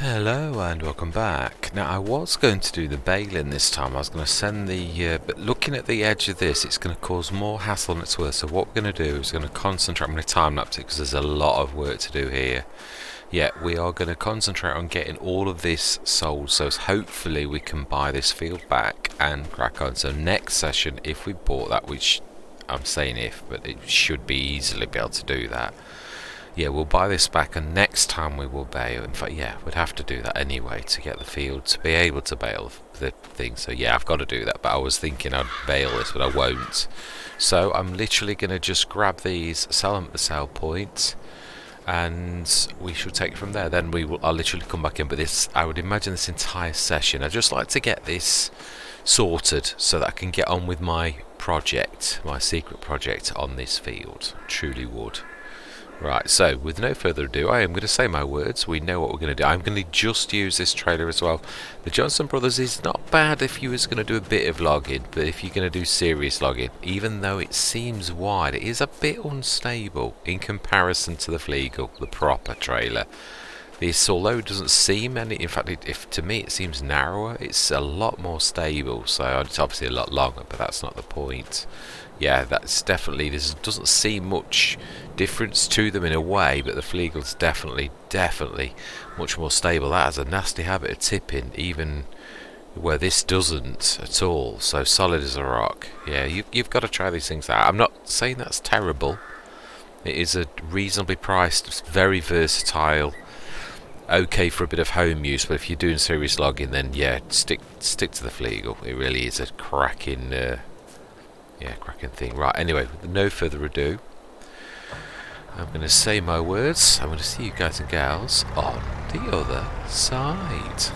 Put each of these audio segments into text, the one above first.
Hello and welcome back. Now I was going to do the baling this time. I was going to send but looking at the edge of this, it's going to cause more hassle than it's worth. So what we're going to do is going to concentrate. I'm going to time lapse it because there's a lot of work to do here. Yeah, we are going to concentrate on getting all of this sold. So hopefully we can buy this field back and crack on. So next session, if we bought that, which I'm saying if, but it should be easily be able to do that. Yeah, we'll buy this back, and next time we will bale. In fact, yeah, we'd have to do that anyway to get the field to be able to bale the thing. So yeah, I've got to do that, but I was thinking I'd bale this, but I won't. So I'm literally going to just grab these, sell them at the sale point, and we should take it from there. Then I'll literally come back in, but I would imagine this entire session, I'd just like to get this sorted so that I can get on with my project, my secret project on this field. Truly would. Right, so with no further ado, I am going to say my words. We know what we're going to do. I'm going to just use this trailer as well. The Johnson Brothers is not bad if you was going to do a bit of logging, but if you're going to do serious logging, even though it seems wide, it is a bit unstable in comparison to the Flegel, the proper trailer. This, although it doesn't seem any, in fact, if to me it seems narrower, it's a lot more stable. So it's obviously a lot longer, but that's not the point. Yeah, that's definitely, this doesn't seem much difference to them in a way, but the Flegel's definitely much more stable. That has a nasty habit of tipping, even where this doesn't at all. So solid as a rock. Yeah, you've got to try these things out. I'm not saying that's terrible. It is a reasonably priced, very versatile, okay for a bit of home use, but if you're doing serious logging, then yeah, stick to the Flegel. It really is a cracking cracking thing. Right, anyway, with no further ado, I'm going to say my words. I'm going to see you guys and gals on the other side.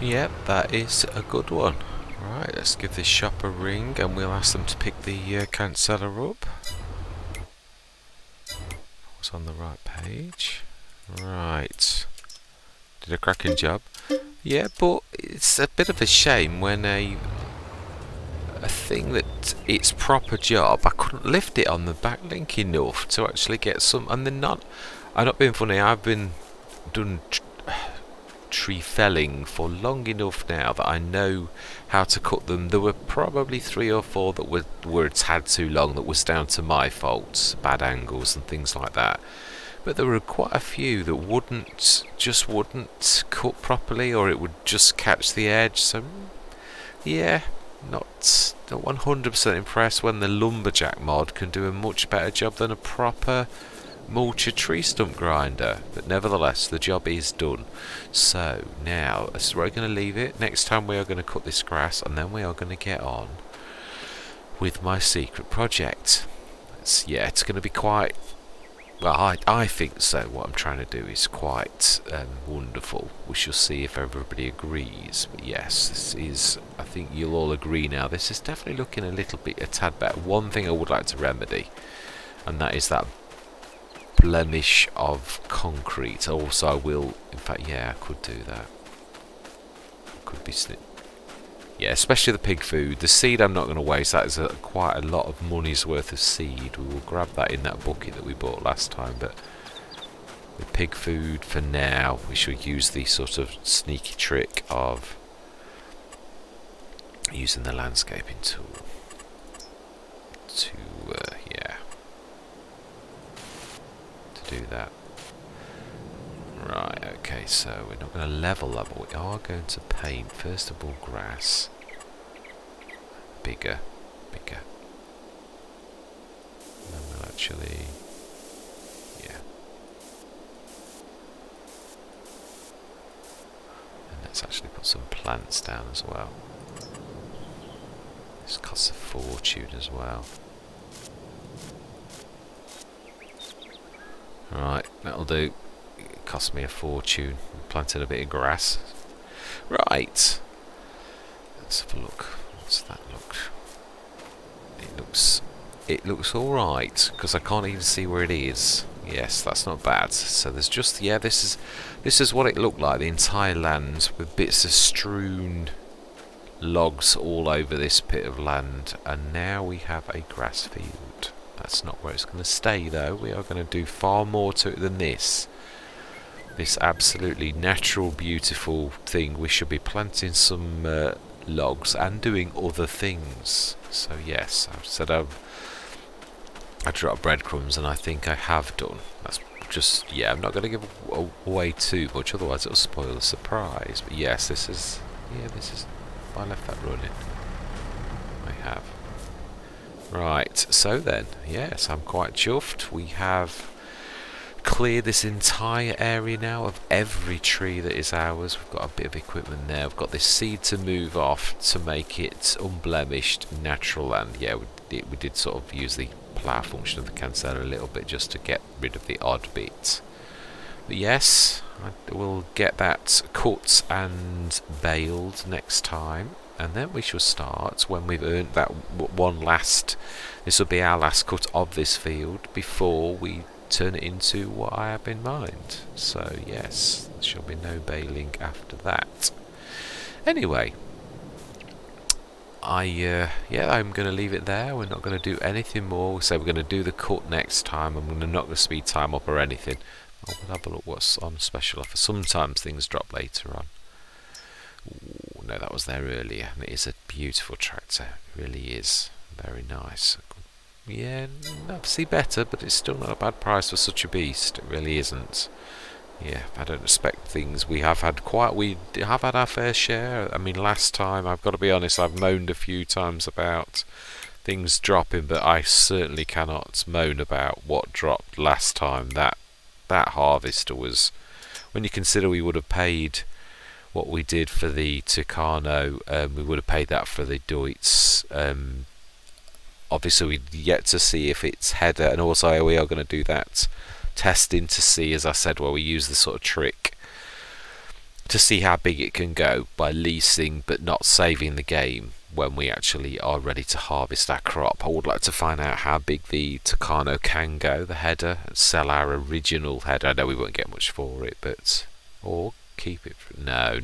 Yep, that is a good one. Right, let's give this shop a ring and we'll ask them to pick the canceller up. Was on the right page. Right. Did a cracking job. Yeah, but it's a bit of a shame when a thing that its proper job, I couldn't lift it on the backlink enough to actually get some. And they're not. I'm not being funny. I've been done tree felling for long enough now that I know how to cut them. There were probably 3 or 4 that were a tad too long. That was down to my fault, bad angles and things like that. But there were quite a few that wouldn't cut properly, or it would just catch the edge. So yeah, not 100% impressed when the lumberjack mod can do a much better job than a proper mulcher tree stump grinder. But nevertheless, the job is done. So now we're going to leave it. Next time we are going to cut this grass, and then we are going to get on with my secret project. It's going to be quite. Well, I think so. What I'm trying to do is quite wonderful. We shall see if everybody agrees. But yes, this is. I think you'll all agree now. This is definitely looking a tad better. One thing I would like to remedy, and that is that blemish of concrete. Also, I will. In fact, yeah, I could do that. Could be snip. Yeah, especially the pig food. The seed I'm not going to waste. That is quite a lot of money's worth of seed. We will grab that in that bucket that we bought last time. But the pig food for now, we should use the sort of sneaky trick of using the landscaping tool to do that. Right, okay, so we're not going to level that, but we are going to paint, first of all, grass. Bigger. And then we'll actually... yeah. And let's actually put some plants down as well. This costs a fortune as well. Right, that'll do. It cost me a fortune. Planted a bit of grass. Right. Let's have a look. What's that look? It looks alright, because I can't even see where it is. Yes, that's not bad. So there's just this is what it looked like, the entire land with bits of strewn logs all over this bit of land, and now we have a grass field. That's not where it's going to stay though. We are going to do far more to it than this. This absolutely natural, beautiful thing. We should be planting some logs and doing other things. So yes, I've said I dropped breadcrumbs, and I think I have done. That's just, I'm not going to give away too much, otherwise it'll spoil the surprise. But yes, this is, I left that running. I have. Right, so then, yes, I'm quite chuffed. We have cleared this entire area now of every tree that is ours. We've got a bit of equipment there. We've got this seed to move off to make it unblemished, natural land. Yeah, we did sort of use the plough function of the canceller a little bit just to get rid of the odd bit. But yes, I will get that cut and baled next time. And then we shall start when we've earned that one last. This will be our last cut of this field before we turn it into what I have in mind. So yes, there shall be no baling after that. Anyway, I'm going to leave it there. We're not going to do anything more. We say we're going to do the cut next time. I'm not going to speed time up or anything. We'll have a look what's on special offer. Sometimes things drop later on. Ooh, no, that was there earlier. It is a beautiful tractor. It really is. Very nice. Yeah, obviously better, but it's still not a bad price for such a beast. It really isn't. Yeah, I don't expect things. We have had our fair share. I mean, last time, I've got to be honest, I've moaned a few times about things dropping, but I certainly cannot moan about what dropped last time. That harvester was, when you consider we would have paid what we did for the Tucano, we would have paid that for the Deutz. Obviously, we've yet to see if it's header, and also we are going to do that testing to see, as I said, where we use the sort of trick to see how big it can go by leasing but not saving the game when we actually are ready to harvest our crop. I would like to find out how big the Tucano can go, the header, and sell our original header. I know we won't get much for it, but or keep it. No.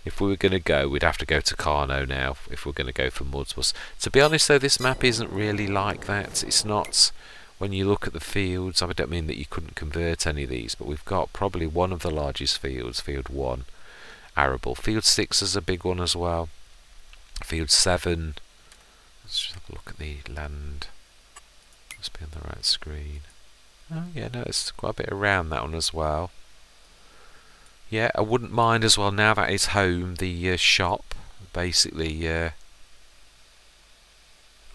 If we were going to go, we'd have to go to Tucano now if we're going to go for Mudsbus. To be honest though, this map isn't really like that. It's not. When you look at the fields, I don't mean that you couldn't convert any of these, but we've got probably one of the largest fields, field 1, arable. Field 6 is a big one as well. Field 7, let's just have a look at the land. Must be on the right screen. Oh yeah, no, it's quite a bit around that one as well. Yeah, I wouldn't mind as well, now that is home, the shop, basically.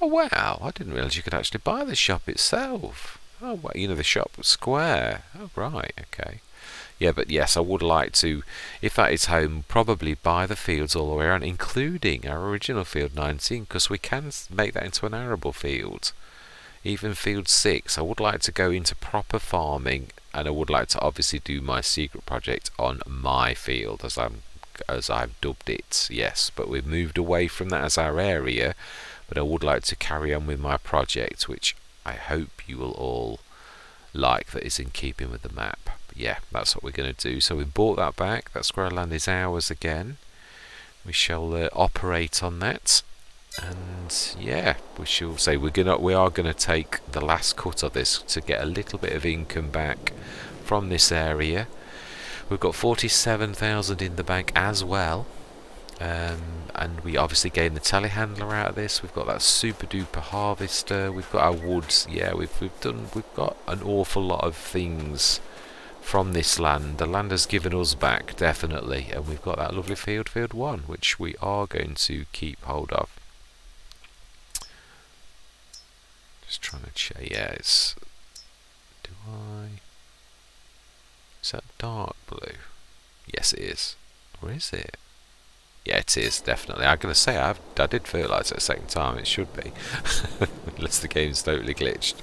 Oh wow, I didn't realise you could actually buy the shop itself. Oh, well, you know, the shop square. Oh right, okay. Yeah, but yes, I would like to, if that is home, probably buy the fields all the way around, including our original field 19, because we can make that into an arable field. Even field 6, I would like to go into proper farming, and I would like to obviously do my secret project on my field, as I've dubbed it. Yes, but we've moved away from that as our area, but I would like to carry on with my project, which I hope you will all like, that is in keeping with the map. But yeah, that's what we're going to do. So we bought that back. That square of land is ours again. We shall operate on that, and yeah, we shall say we are going to take the last cut of this to get a little bit of income back from this area. We've got 47,000 in the bank as well. And we obviously gained the telehandler out of this. We've got that super duper harvester. We've got our woods. Yeah, we've got an awful lot of things from this land. The land has given us back, definitely, and we've got that lovely field 1, which we are going to keep hold of. Just trying to check. Yeah, it's. Is that dark blue? Yes, it is. Or is it? Yeah, it is, definitely. I'm going to say I did fertilise it a second time. It should be. Unless the game's totally glitched.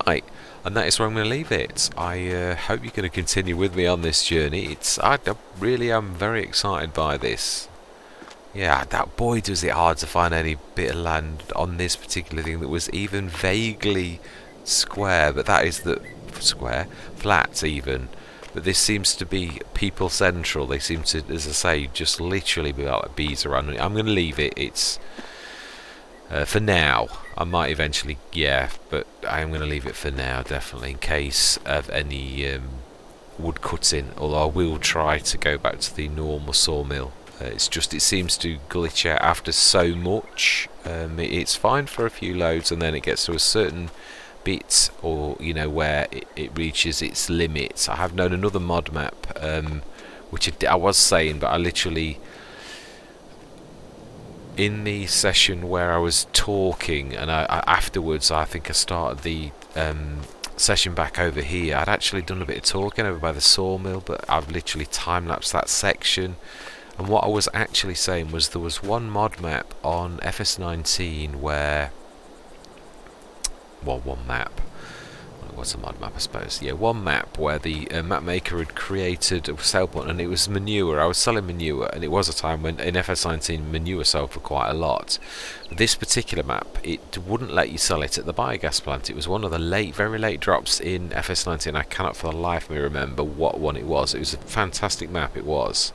Right, and that is where I'm going to leave it. I hope you're going to continue with me on this journey. I really am very excited by this. Yeah, that boy does it hard to find any bit of land on this particular thing that was even vaguely square. But that is the square, flat even. But this seems to be people central. They seem to, as I say, just literally be like bees around. I'm going to leave it. It's for now. I might eventually, yeah, but I am going to leave it for now, definitely, in case of any wood cutting. Although I will try to go back to the normal sawmill. It's just it seems to glitch out after so much. It's fine for a few loads, and then it gets to a certain bit, or you know, where it reaches its limits. I have known another mod map, which I was saying, but I literally, in the session where I was talking, and I afterwards, I think I started the session back over here. I'd actually done a bit of talking over by the sawmill, but I've literally time-lapsed that section. And what I was actually saying was there was one mod map on FS19 where, well, one map. What's a mod map, I suppose? Yeah, one map where the map maker had created a sale point, and it was manure. I was selling manure, and it was a time when in FS19 manure sold for quite a lot. This particular map, it wouldn't let you sell it at the biogas plant. It was one of the very late drops in FS19. I cannot for the life of me remember what one it was. It was a fantastic map, it was.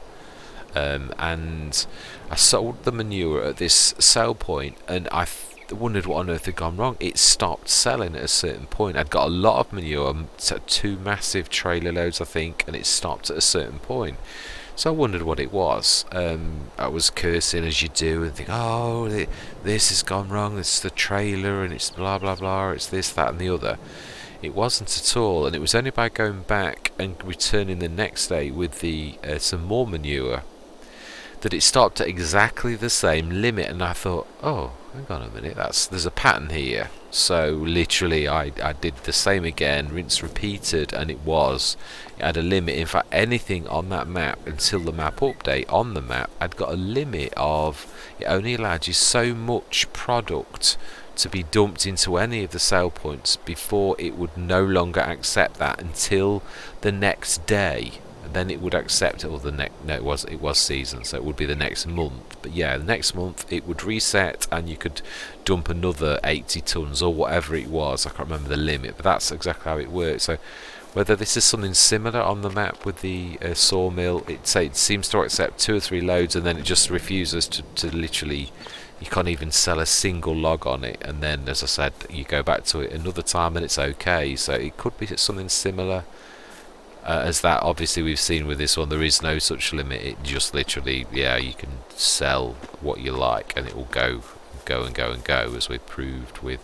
And I sold the manure at this sell point, and I wondered what on earth had gone wrong. It stopped selling at a certain point. I'd got a lot of manure, 2 massive trailer loads I think, and it stopped at a certain point. So I wondered what it was. I was cursing as you do and think, oh, this has gone wrong, it's the trailer, and it's blah blah blah, it's this, that and the other. It wasn't at all, and it was only by going back and returning the next day with the some more manure that it stopped at exactly the same limit. And I thought, oh, hang on a minute, there's a pattern here. So literally I did the same again, rinse repeated, and it had a limit. In fact, anything on that map until the map update on the map had got a limit of, it only allowed you so much product to be dumped into any of the sale points before it would no longer accept that until the next day. then it would accept it, or the next, no, it was season, so it would be the next month. But yeah, the next month it would reset, and you could dump another 80 tons or whatever it was. I can't remember the limit, but that's exactly how it works. So whether this is something similar on the map with the sawmill, it seems to accept 2 or 3 loads, and then it just refuses to literally. You can't even sell a single log on it, and then, as I said, you go back to it another time and it's okay. So it could be something similar as that. Obviously we've seen with this one there is no such limit. It just literally, yeah, you can sell what you like and it will go and go and go, as we've proved with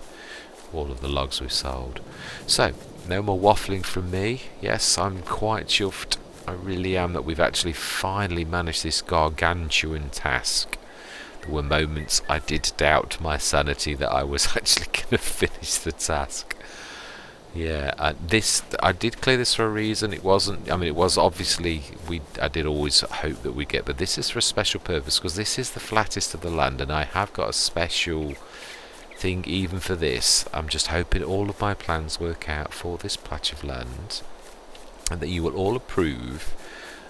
all of the logs we've sold. So no more waffling from me. Yes, I'm quite chuffed, I really am, that we've actually finally managed this gargantuan task. There were moments I did doubt my sanity that I was actually going to finish the task. Yeah, I did clear this for a reason. It wasn't, I mean, it was obviously, I did always hope that we'd get, but this is for a special purpose, because this is the flattest of the land, and I have got a special thing even for this. I'm just hoping all of my plans work out for this patch of land, and that you will all approve,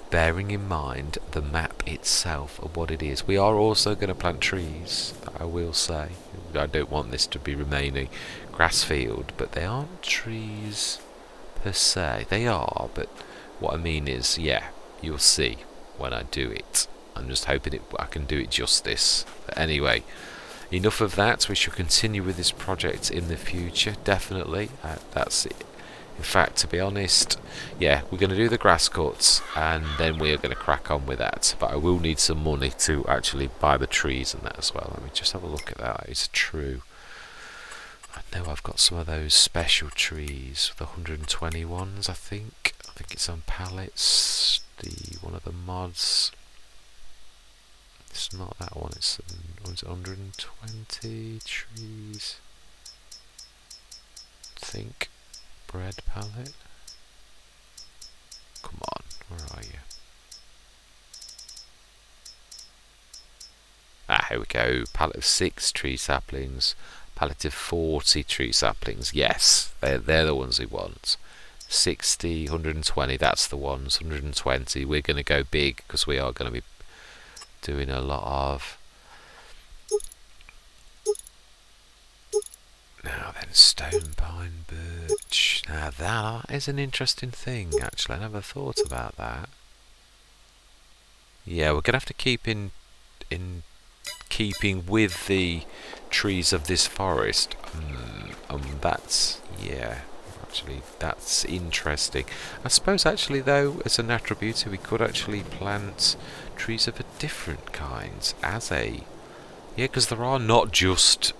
bearing in mind the map itself of what it is. We are also going to plant trees, I will say. I don't want this to be remaining grass field, but they aren't trees per se. They are, but what I mean is, yeah, you'll see when I do it. I'm just hoping I can do it justice. But anyway, enough of that. We shall continue with this project in the future, definitely. That's it. In fact, to be honest, yeah, we're going to do the grass cuts and then we are going to crack on with that. But I will need some money to actually buy the trees and that as well. Let me just have a look at that. It's true. I know I've got some of those special trees, the 120 ones, I think. I think it's on pallets. One of the mods. It's not that one. It's 120 trees. I think. Bread pallet. Come on, where are you? Ah, here we go. Pallet of 6 tree saplings. Pallet of 40 tree saplings. Yes, they're the ones he wants. 60, 120, that's the ones. 120. We're going to go big because we are going to be doing a lot of. Now then, stone, pine, birch. Now that is an interesting thing, actually. I never thought about that. Yeah, we're going to have to keep in keeping with the trees of this forest. That's, yeah, actually, that's interesting. I suppose, actually, though, as a natural beauty, we could actually plant trees of a different kinds as a. Yeah, because there are not just.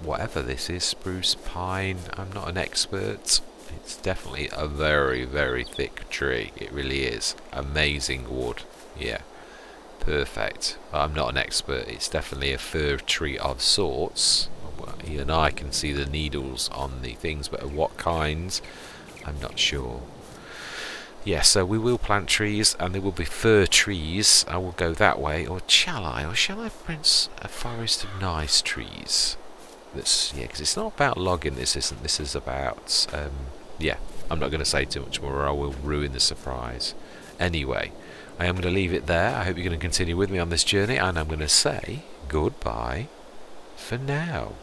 Whatever this is, spruce, pine, I'm not an expert. It's definitely a very, very thick tree. It really is. Amazing wood. Yeah, perfect. I'm not an expert. It's definitely a fir tree of sorts. Even I can see the needles on the things, but of what kinds, I'm not sure. Yeah, so we will plant trees, and there will be fir trees. I will go that way, or shall I? Or shall I plant a forest of nice trees? Yeah, because it's not about logging. This isn't. This is about. Yeah, I'm not going to say too much more, or I will ruin the surprise. Anyway, I am going to leave it there. I hope you're going to continue with me on this journey, and I'm going to say goodbye for now.